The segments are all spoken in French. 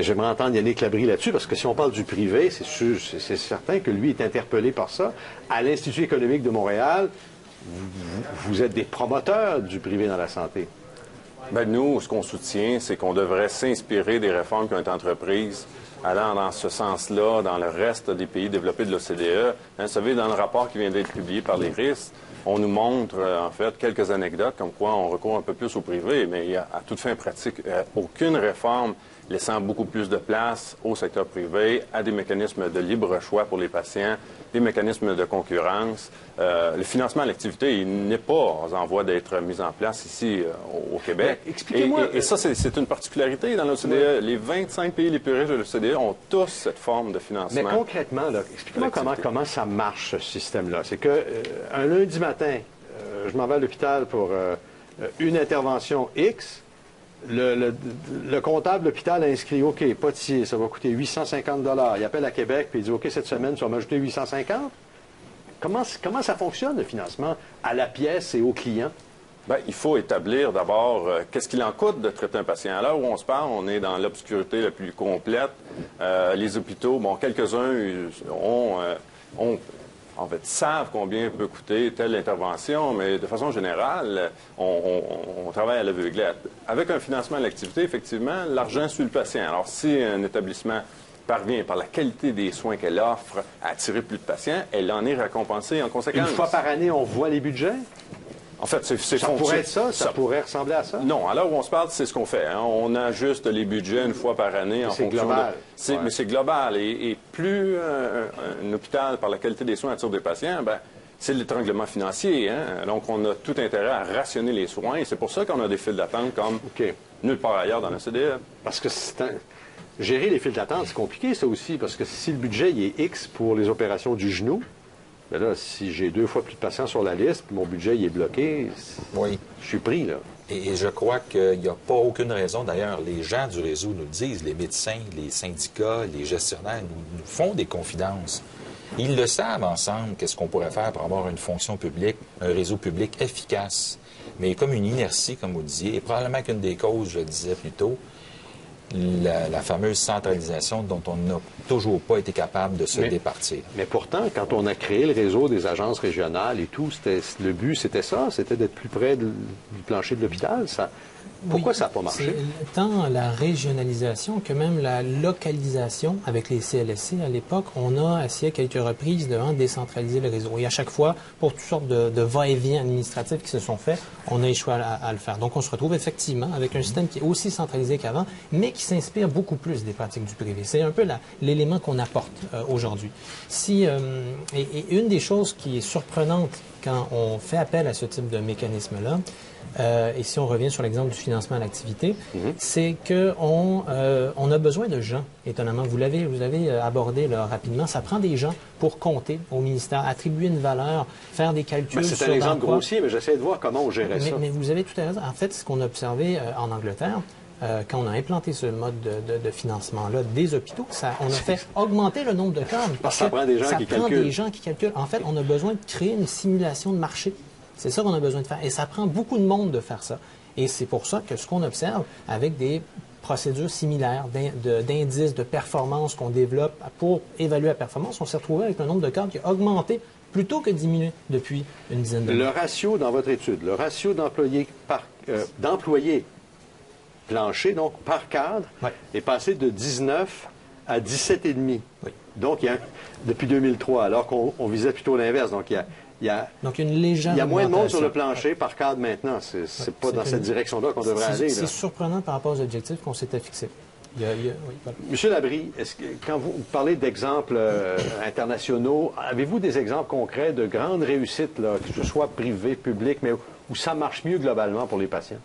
J'aimerais entendre Yannick Labrie là-dessus, parce que si on parle du privé, c'est certain que lui est interpellé par ça. À l'Institut économique de Montréal, vous êtes des promoteurs du privé dans la santé. Bien, nous, ce qu'on soutient, c'est qu'on devrait s'inspirer des réformes qui ont été entreprises allant dans ce sens-là dans le reste des pays développés de l'OCDE. Vous savez, dans le rapport qui vient d'être publié par les RIS, on nous montre, en fait, quelques anecdotes comme quoi on recourt un peu plus au privé, mais il y a, à toute fin pratique, aucune réforme laissant beaucoup plus de place au secteur privé, à des mécanismes de libre choix pour les patients, des mécanismes de concurrence. Le financement à l'activité, il n'est pas en voie d'être mis en place ici au Québec. Expliquez-moi. Et ça, c'est une particularité dans l'OCDE. Les 25 pays les plus riches de l'OCDE ont tous cette forme de financement. Mais concrètement, expliquez-moi comment ça marche, ce système-là. C'est que un lundi matin, je m'en vais à l'hôpital pour une intervention X. Le comptable de l'hôpital a inscrit, OK, pas de scie, ça va coûter 850 $. Il appelle à Québec et il dit, OK, cette semaine, tu vas m'ajouter 850 $. Comment ça fonctionne, le financement, à la pièce et au client? Bien, il faut établir d'abord qu'est-ce qu'il en coûte de traiter un patient. À l'heure où on se parle, on est dans l'obscurité la plus complète. Les hôpitaux, bon, quelques-uns en fait, savent combien peut coûter telle intervention, mais de façon générale, on travaille à l'aveuglette. Avec un financement à l'activité, effectivement, l'argent suit le patient. Alors, si un établissement parvient, par la qualité des soins qu'elle offre, à attirer plus de patients, elle en est récompensée en conséquence. Une fois par année, on voit les budgets? En fait, c'est ça pourrait être ça? Ça pourrait ressembler à ça? Non. À l'heure où on se parle, c'est ce qu'on fait. Hein. On ajuste les budgets une fois par année en fonction global. Mais c'est global. Et plus un hôpital, par la qualité des soins, attire des patients, ben, c'est l'étranglement financier. Hein. Donc, on a tout intérêt à rationner les soins. Et c'est pour ça qu'on a des files d'attente comme nulle part ailleurs dans la CDE. Parce que gérer les files d'attente, c'est compliqué, ça aussi. Parce que si le budget il est X pour les opérations du genou, ben là, si j'ai 2 fois plus de patients sur la liste, puis mon budget il est bloqué, oui. Je suis pris, là. Et je crois qu'il n'y a pas aucune raison. D'ailleurs, les gens du réseau nous le disent, les médecins, les syndicats, les gestionnaires nous font des confidences. Ils le savent ensemble, qu'est-ce qu'on pourrait faire pour avoir une fonction publique, un réseau public efficace. Mais comme une inertie, comme vous disiez, et probablement qu'une des causes, je le disais plus tôt, la fameuse centralisation dont on n'a toujours pas été capable de se départir. Mais pourtant, quand on a créé le réseau des agences régionales et tout, le but, c'était ça, c'était d'être plus près du plancher de l'hôpital. Pourquoi ça n'a pas marché? Tant la régionalisation que même la localisation avec les CLSC à l'époque, on a essayé à quelques reprises de décentraliser le réseau. Et à chaque fois, pour toutes sortes de va-et-vient administratifs qui se sont faits, on a échoué à le faire. Donc on se retrouve effectivement avec un système qui est aussi centralisé qu'avant, mais qui s'inspire beaucoup plus des pratiques du privé. C'est un peu l'élément qu'on apporte aujourd'hui. Et une des choses qui est surprenante quand on fait appel à ce type de mécanisme-là, et si on revient sur l'exemple du financement à l'activité, c'est qu'on a besoin de gens, étonnamment. Vous l'avez abordé là, rapidement. Ça prend des gens pour compter au ministère, attribuer une valeur, faire des calculs. C'est un exemple grossier, mais j'essaie de voir comment on gérait ça. Mais vous avez tout à raison. En fait, ce qu'on a observé en Angleterre, quand on a implanté ce mode de financement-là des hôpitaux, on a fait augmenter le nombre de cadres. Parce que ça prend des gens qui calculent. En fait, on a besoin de créer une simulation de marché. C'est ça qu'on a besoin de faire. Et ça prend beaucoup de monde de faire ça. Et c'est pour ça que ce qu'on observe avec des procédures similaires d'indices de performance qu'on développe pour évaluer la performance, on s'est retrouvé avec un nombre de cadres qui a augmenté plutôt que diminué depuis une dizaine d'années. Le ratio dans votre étude, le ratio d'employés planchers, donc par cadre, est passé de 19 à 17,5. Oui. Donc, depuis 2003, alors qu'on visait plutôt l'inverse. Donc, il y a moins de monde sur le plancher par cadre maintenant. C'est pas dans cette direction-là qu'on devrait aller. C'est surprenant par rapport aux objectifs qu'on s'était fixés. Monsieur Labrie, quand vous parlez d'exemples internationaux, avez-vous des exemples concrets de grandes réussites, là, que ce soit privé, public, mais où ça marche mieux globalement pour les patients?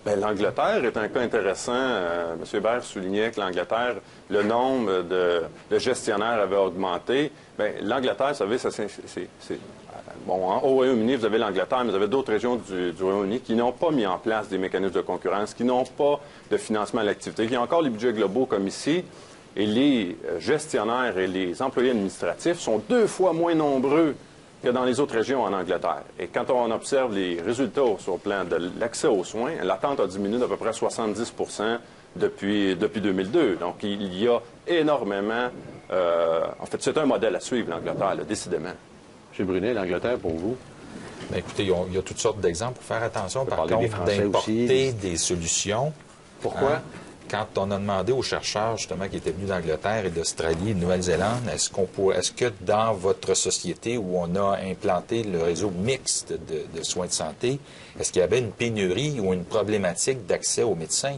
Bien, l'Angleterre est un cas intéressant. M. Hébert soulignait que l'Angleterre, le nombre de gestionnaires avait augmenté. Bien, l'Angleterre, vous savez, bon, au Royaume-Uni, vous avez l'Angleterre, mais vous avez d'autres régions du Royaume-Uni qui n'ont pas mis en place des mécanismes de concurrence, qui n'ont pas de financement à l'activité, qui ont encore les budgets globaux comme ici. Et les gestionnaires et les employés administratifs sont 2 fois moins nombreux que dans les autres régions en Angleterre. Et quand on observe les résultats sur le plan de l'accès aux soins, l'attente a diminué d'à peu près 70% depuis 2002. Donc, il y a énormément... en fait, c'est un modèle à suivre, l'Angleterre, là, décidément. M. Brunet, l'Angleterre, pour vous? Bien, écoutez, il y a toutes sortes d'exemples pour faire attention, par parler des contre, Français d'importer aussi. des solutions. Pourquoi? Hein? Quand on a demandé aux chercheurs, justement, qui étaient venus d'Angleterre et d'Australie et de Nouvelle-Zélande, est-ce que dans votre société où on a implanté le réseau mixte de soins de santé, est-ce qu'il y avait une pénurie ou une problématique d'accès aux médecins?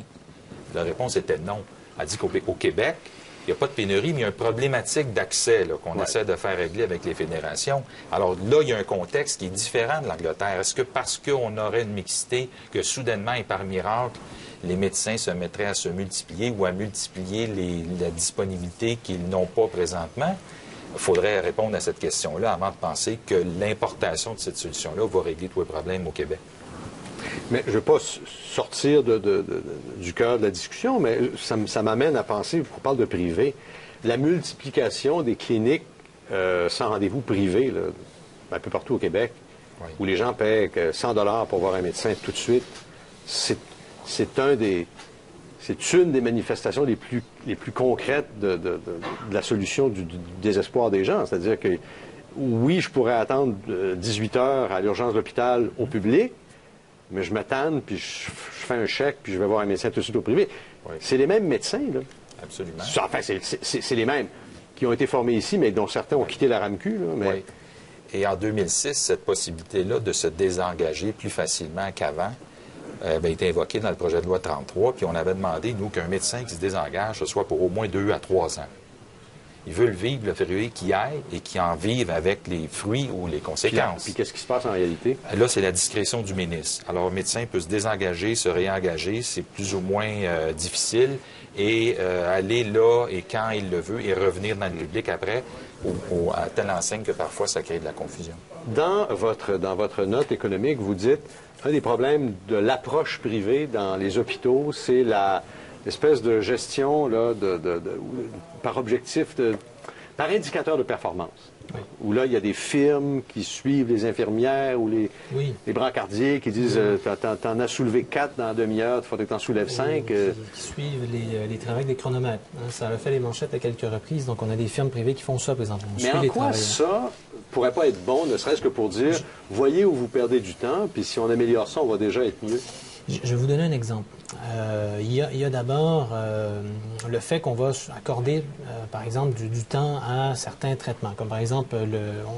La réponse était non. Elle dit qu'au Québec, il n'y a pas de pénurie, mais il y a une problématique d'accès là, qu'on essaie de faire régler avec les fédérations. Alors là, il y a un contexte qui est différent de l'Angleterre. Est-ce que parce qu'on aurait une mixité, que soudainement et par miracle, les médecins se mettraient à se multiplier ou à multiplier la disponibilité qu'ils n'ont pas présentement? Il faudrait répondre à cette question-là avant de penser que l'importation de cette solution-là va régler tous les problèmes au Québec. Mais je ne veux pas sortir du cœur de la discussion, mais ça m'amène à penser, on parle de privé, la multiplication des cliniques sans rendez-vous privés, là, un peu partout au Québec, oui, où les gens paient 100 $ pour voir un médecin tout de suite, c'est une des manifestations les plus concrètes de la solution du désespoir des gens. C'est-à-dire que, oui, je pourrais attendre 18 heures à l'urgence de l'hôpital au public, mais je m'attends, puis je fais un chèque, puis je vais voir un médecin tout de suite au privé. Oui. C'est les mêmes médecins, là. Absolument. Enfin, c'est les mêmes qui ont été formés ici, mais dont certains ont quitté la RAMQ, là. Mais... Oui. Et en 2006, cette possibilité-là de se désengager plus facilement qu'avant avait été invoquée dans le projet de loi 33, puis on avait demandé, nous, qu'un médecin qui se désengage, ce soit pour au moins 2 à 3 ans. Ils veulent vivre le février qui aille et qui en vivent avec les fruits ou les conséquences. Puis qu'est-ce qui se passe en réalité? Là, c'est la discrétion du ministre. Alors, un médecin peut se désengager, se réengager, c'est plus ou moins difficile, et aller là et quand il le veut et revenir dans le public après, à telle enseigne que parfois ça crée de la confusion. Dans votre note économique, vous dites un des problèmes de l'approche privée dans les hôpitaux, c'est l'espèce de gestion là, par objectif, par indicateur de performance. Oui. Où là, il y a des firmes qui suivent les infirmières ou les brancardiers qui disent t'en as soulevé 4 dans la demi-heure, il faudrait que t'en soulèves 5. Qui suivent les travaux avec des chronomètres. Hein, ça a fait les manchettes à quelques reprises, donc on a des firmes privées qui font ça présentement. Mais en quoi ça pourrait pas être bon, ne serait-ce que pour dire, voyez où vous perdez du temps, puis si on améliore ça, on va déjà être mieux? Je vais vous donner un exemple. Il y a d'abord le fait qu'on va accorder, par exemple, du temps à certains traitements. Comme par exemple,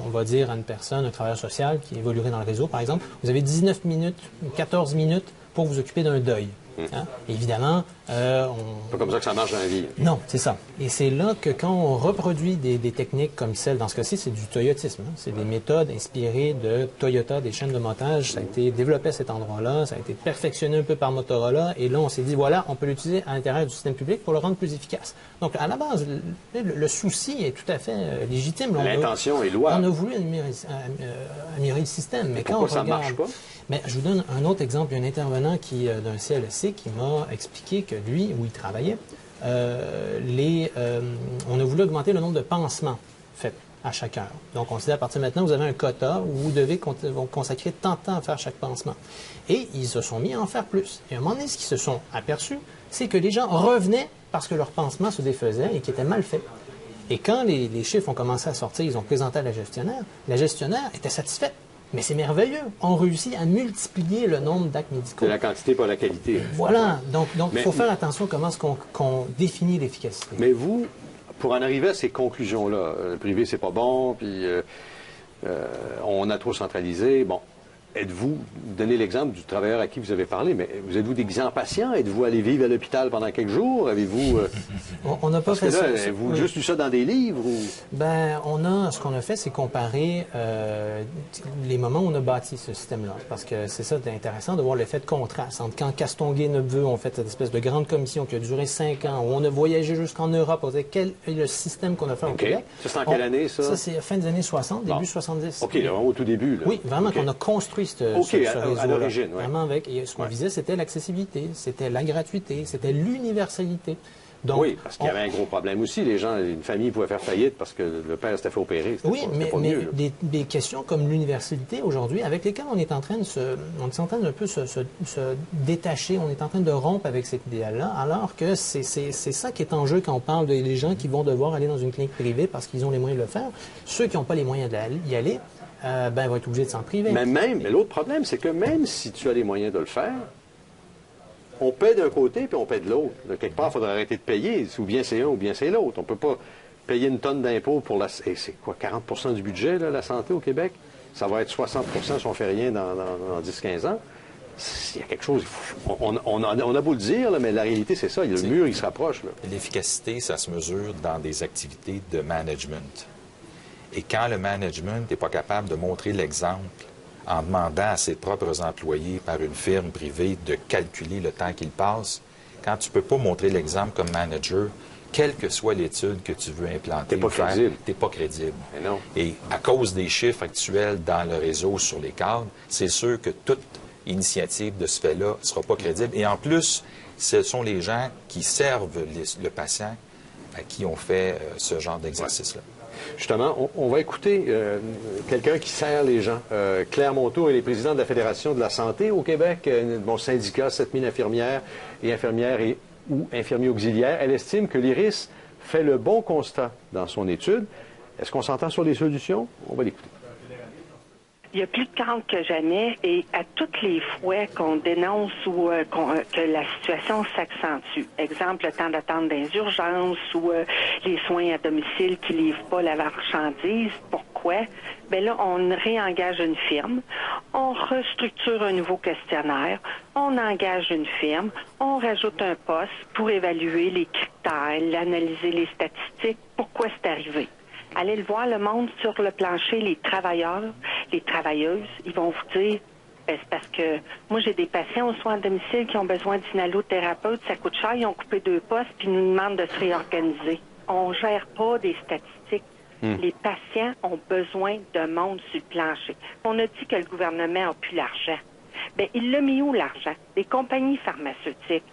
on va dire à une personne, un travailleur social qui évoluerait dans le réseau, par exemple, vous avez 19 minutes, 14 minutes pour vous occuper d'un deuil. Hein? Évidemment, C'est pas comme ça que ça marche dans la vie. Non, c'est ça. Et c'est là que quand on reproduit des techniques comme celle, dans ce cas-ci, c'est du toyotisme. Hein? C'est des méthodes inspirées de Toyota, des chaînes de montage. Ça a été développé à cet endroit-là, ça a été perfectionné un peu par Motorola, et là, on s'est dit, voilà, on peut l'utiliser à l'intérieur du système public pour le rendre plus efficace. Donc, à la base, le souci est tout à fait légitime. L'intention est louable. On a voulu améliorer le système, mais quand on ça marche pas? Mais je vous donne un autre exemple. Il y a un intervenant d'un CLSC qui m'a expliqué que lui, où il travaillait, on a voulu augmenter le nombre de pansements faits à chaque heure. Donc, on s'est dit, à partir de maintenant, vous avez un quota où vous devez consacrer tant de temps à faire chaque pansement. Et ils se sont mis à en faire plus. Et à un moment donné, ce qu'ils se sont aperçus, c'est que les gens revenaient parce que leur pansement se défaisait et qui était mal fait. Et quand les chiffres ont commencé à sortir, ils ont présenté à la gestionnaire était satisfaite. Mais c'est merveilleux. On réussit à multiplier le nombre d'actes médicaux. C'est la quantité, pas la qualité. Voilà. Donc il faut faire attention à comment qu'on définit l'efficacité. Mais vous, pour en arriver à ces conclusions-là, le privé, c'est pas bon, puis on a trop centralisé, bon, êtes-vous, donnez l'exemple du travailleur à qui vous avez parlé, mais vous êtes-vous déguisé en patient? Êtes-vous allé vivre à l'hôpital pendant quelques jours? Avez-vous... On n'a pas fait ça. Avez-vous juste lu ça dans des livres? Ou... Ben, ce qu'on a fait, c'est comparer les moments où on a bâti ce système-là. Parce que c'est ça d'intéressant de voir l'effet de contraste. Entre quand Castonguay-Nepveu ont fait cette espèce de grande commission qui a duré 5 ans, où on a voyagé jusqu'en Europe, on disait quel est le système qu'on a fait au Québec. Ça, c'est en quelle année, ça? Ça, c'est fin des années 60, début 70. OK, là, au tout début. Là. Oui, vraiment, qu'on a construit ce réseau-là. À l'origine, Vraiment avec, et ce qu'on visait, c'était l'accessibilité, c'était la gratuité, c'était l'universalité. Donc, oui, parce qu'il y avait un gros problème aussi. Une famille pouvait faire faillite parce que le père s'était fait opérer. Oui, mais des questions comme l'université aujourd'hui, avec lesquelles on est en train de un peu se détacher, on est en train de rompre avec cet idéal-là, alors que c'est ça qui est en jeu quand on parle des gens qui vont devoir aller dans une clinique privée parce qu'ils ont les moyens de le faire. Ceux qui n'ont pas les moyens d'y aller, vont être obligés de s'en priver. Mais l'autre problème, c'est que même si tu as les moyens de le faire, on paie d'un côté puis on paie de l'autre. De quelque part, il faudrait arrêter de payer. Ou bien c'est un ou bien c'est l'autre. On ne peut pas payer une tonne d'impôts pour la... Et c'est quoi, 40 du budget, là, la santé au Québec? Ça va être 60 si on ne fait rien dans 10-15 ans. Il y a quelque chose... On a beau le dire, là, mais la réalité, c'est ça. Le mur, il se rapproche. L'efficacité, ça se mesure dans des activités de management. Et quand le management n'est pas capable de montrer l'exemple en demandant à ses propres employés par une firme privée de calculer le temps qu'ils passent, quand tu ne peux pas montrer l'exemple comme manager, quelle que soit l'étude que tu veux implanter, tu n'es pas crédible. Mais non. Et à cause des chiffres actuels dans le réseau sur les cadres, c'est sûr que toute initiative de ce fait-là ne sera pas crédible. Et en plus, ce sont les gens qui servent le patient à qui on fait ce genre d'exercice-là. Justement, on va écouter quelqu'un qui sert les gens. Claire Monteau, elle est présidente de la Fédération de la santé au Québec, mon syndicat, 7000 infirmières ou infirmiers auxiliaires. Elle estime que l'IRIS fait le bon constat dans son étude. Est-ce qu'on s'entend sur les solutions? On va l'écouter. Il y a plus de crainte que jamais et à toutes les fois qu'on dénonce ou que la situation s'accentue, exemple le temps d'attente dans les urgences ou les soins à domicile qui livrent pas la marchandise, pourquoi? Bien là, on réengage une firme, on restructure un nouveau questionnaire, on engage une firme, on rajoute un poste pour évaluer les critères, analyser les statistiques, pourquoi c'est arrivé. Allez le voir, le monde sur le plancher, les travailleurs, les travailleuses, ils vont vous dire, c'est parce que moi, j'ai des patients aux soins à domicile qui ont besoin d'inhalothérapeute, ça coûte cher, ils ont coupé 2 postes, puis ils nous demandent de se réorganiser. On ne gère pas des statistiques. Les patients ont besoin de monde sur le plancher. On a dit que le gouvernement n'a plus l'argent. Bien, il l'a mis où, l'argent? Les compagnies pharmaceutiques,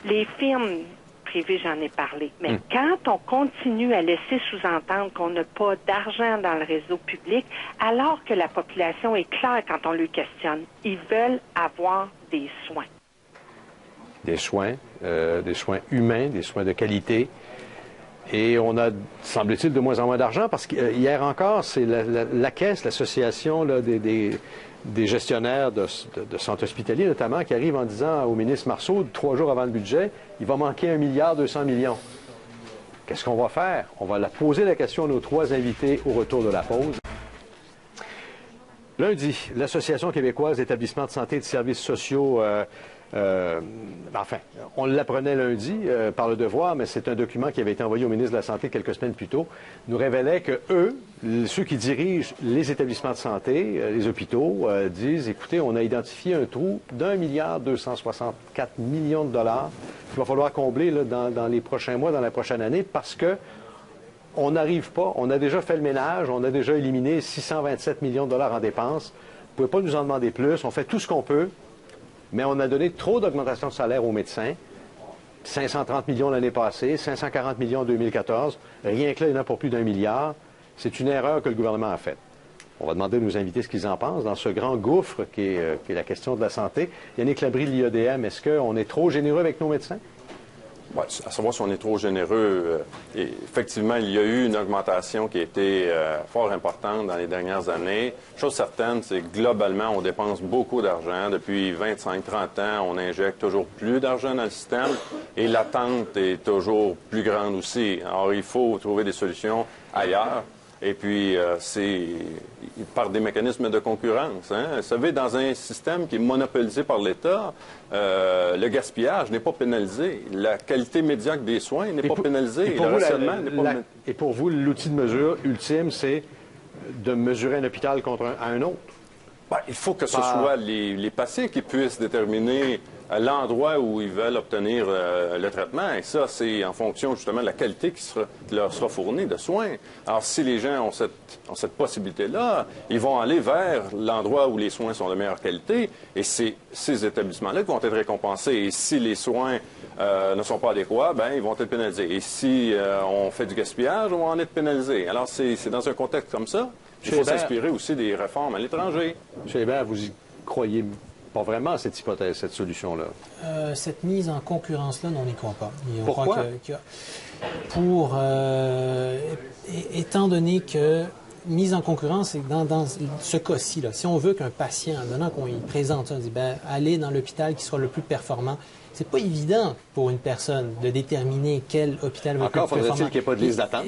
les firmes privées, j'en ai parlé. Mais quand on continue à laisser sous-entendre qu'on n'a pas d'argent dans le réseau public, alors que la population est claire quand on lui questionne, ils veulent avoir des soins. Des soins humains, des soins de qualité. Et on a, semble-t-il, de moins en moins d'argent parce qu'hier encore, c'est la Caisse, l'association là, des gestionnaires de centres hospitaliers notamment, qui arrive en disant au ministre Marceau, 3 jours avant le budget, il va manquer 1,2 milliard. Qu'est-ce qu'on va faire? On va poser la question à nos 3 invités au retour de la pause. Lundi, l'Association québécoise d'établissements de santé et de services sociaux, on l'apprenait lundi par Le Devoir, mais c'est un document qui avait été envoyé au ministre de la Santé quelques semaines plus tôt, nous révélait que ceux qui dirigent les établissements de santé, les hôpitaux, disent, écoutez, on a identifié un trou d'1,264 milliard qu'il va falloir combler là, dans les prochains mois, dans la prochaine année, parce que on n'arrive pas, on a déjà fait le ménage, on a déjà éliminé 627 millions de dollars en dépenses. Vous ne pouvez pas nous en demander plus, on fait tout ce qu'on peut, mais on a donné trop d'augmentation de salaire aux médecins. 530 millions l'année passée, 540 millions en 2014. Rien que là, il y en a pour plus d'1 milliard. C'est une erreur que le gouvernement a faite. On va demander à nos invités ce qu'ils en pensent dans ce grand gouffre qui est la question de la santé. Yannick Labrie de l'IEDM, est-ce qu'on est trop généreux avec nos médecins? Ouais, à savoir si on est trop généreux. Effectivement, il y a eu une augmentation qui a été fort importante dans les dernières années. Chose certaine, c'est que globalement, on dépense beaucoup d'argent. Depuis 25-30 ans, on injecte toujours plus d'argent dans le système et l'attente est toujours plus grande aussi. Alors, il faut trouver des solutions ailleurs. Et puis, c'est par des mécanismes de concurrence. Hein. Vous savez, dans un système qui est monopolisé par l'État, le gaspillage n'est pas pénalisé. La qualité médiocre des soins n'est pas pénalisée. Et pour vous, l'outil de mesure ultime, c'est de mesurer un hôpital contre un autre? Ben, il faut que ce soit les patients qui puissent déterminer l'endroit où ils veulent obtenir le traitement. Et ça, c'est en fonction justement de la qualité qui leur sera fournie de soins. Alors, si les gens ont cette possibilité-là, ils vont aller vers l'endroit où les soins sont de meilleure qualité et c'est ces établissements-là qui vont être récompensés. Et si les soins ne sont pas adéquats, ben ils vont être pénalisés. Et si on fait du gaspillage, on va en être pénalisé. Alors, c'est dans un contexte comme ça. Il faut s'inspirer aussi des réformes à l'étranger. M. Hébert, vous y croyez pas vraiment à cette hypothèse, cette solution-là? Cette mise en concurrence-là, non, on n'y croit pas. Et on Pourquoi? Étant donné que mise en concurrence, c'est dans ce cas-ci, là, si on veut qu'un patient, en donnant qu'on lui présente ça, on dit, ben, allez dans l'hôpital qui sera le plus performant, c'est pas évident pour une personne de déterminer quel hôpital va être le plus performant. Encore faudrait-il qu'il n'y ait pas de liste d'attente,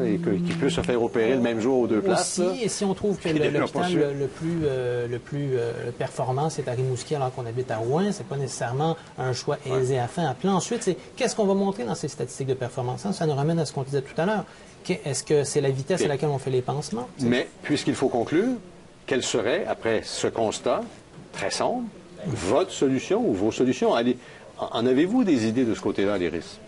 et qu'il puisse se faire opérer le même jour aux deux places. Aussi, et si on trouve que l'hôpital le plus performant, c'est à Rimouski alors qu'on habite à Rouen, c'est pas nécessairement un choix aisé à faire. Puis là, ensuite, c'est qu'est-ce qu'on va montrer dans ces statistiques de performance? Ça nous ramène à ce qu'on disait tout à l'heure. Est-ce que c'est la vitesse à laquelle on fait les pansements? Mais, puisqu'il faut conclure, quelle serait, après ce constat très sombre, votre solution ou vos solutions? En avez-vous des idées de ce côté-là, l'IRIS?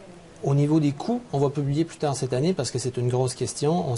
Au niveau des coûts, on va publier plus tard cette année parce que c'est une grosse question.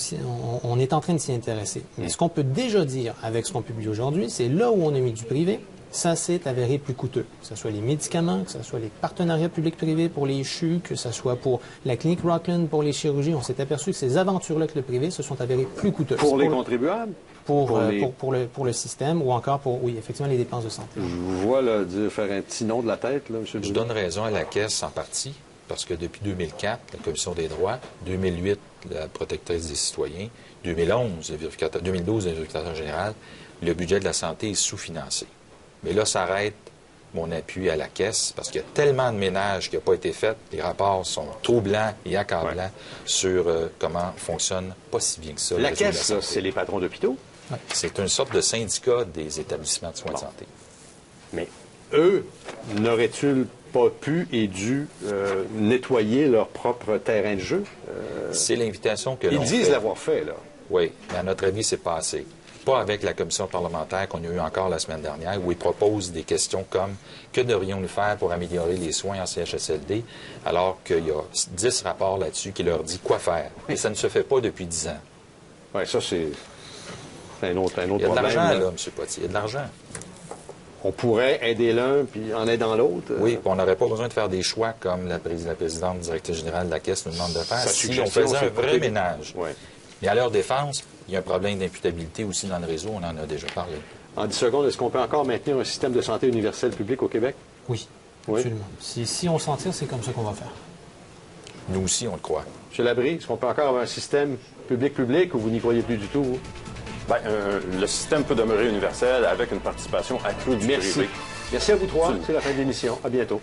On est en train de s'y intéresser. Mais ce qu'on peut déjà dire avec ce qu'on publie aujourd'hui, c'est là où on a mis du privé, ça s'est avéré plus coûteux. Que ce soit les médicaments, que ce soit les partenariats publics-privés pour les CHU, que ce soit pour la clinique Rockland, pour les chirurgies, on s'est aperçu que ces aventures-là avec le privé se sont avérées plus coûteuses. Pour les contribuables? Pour le système ou encore pour, oui, effectivement, les dépenses de santé. Je vous vois là, faire un petit nom de la tête, là, M. Je donne raison à la Caisse en partie, parce que depuis 2004, la Commission des droits, 2008, la protectrice des citoyens, 2012, le vérificateur général, le budget de la santé est sous-financé. Mais là, s'arrête mon appui à la Caisse, parce qu'il y a tellement de ménages qui n'ont pas été fait, les rapports sont troublants et accablants sur comment fonctionne pas si bien que ça. La Caisse, là, c'est les patrons d'hôpitaux? Ouais. C'est une sorte de syndicat des établissements de soins de santé. Mais eux, n'auraient-ils pas pu et dû nettoyer leur propre terrain de jeu? C'est l'invitation que l'on fait. Ils disent l'avoir fait, là. Oui, mais à notre avis, c'est pas assez. Pas avec la commission parlementaire qu'on a eue encore la semaine dernière, où ils proposent des questions comme « Que devrions-nous faire pour améliorer les soins en CHSLD? » alors qu'il y a 10 rapports là-dessus qui leur disent quoi faire. Et ça ne se fait pas depuis 10 ans. Oui, ça, c'est un autre problème. Il y a de l'argent, là, M. Poitier, il y a de l'argent. On pourrait aider l'un puis en aidant l'autre. Oui, puis on n'aurait pas besoin de faire des choix comme la présidente directrice générale de la Caisse nous demande de faire si on faisait un vrai ménage. Oui. Mais à leur défense, il y a un problème d'imputabilité aussi dans le réseau, on en a déjà parlé. En 10 secondes, est-ce qu'on peut encore maintenir un système de santé universel public au Québec? Oui, Oui. absolument. Si on s'en tire, c'est comme ça qu'on va faire. Nous aussi, on le croit. M. Labrie, est-ce qu'on peut encore avoir un système public-public ou vous n'y croyez plus du tout, vous? Bien, le système peut demeurer universel avec une participation accrue du privé. Merci à vous trois. C'est la fin de l'émission. À bientôt.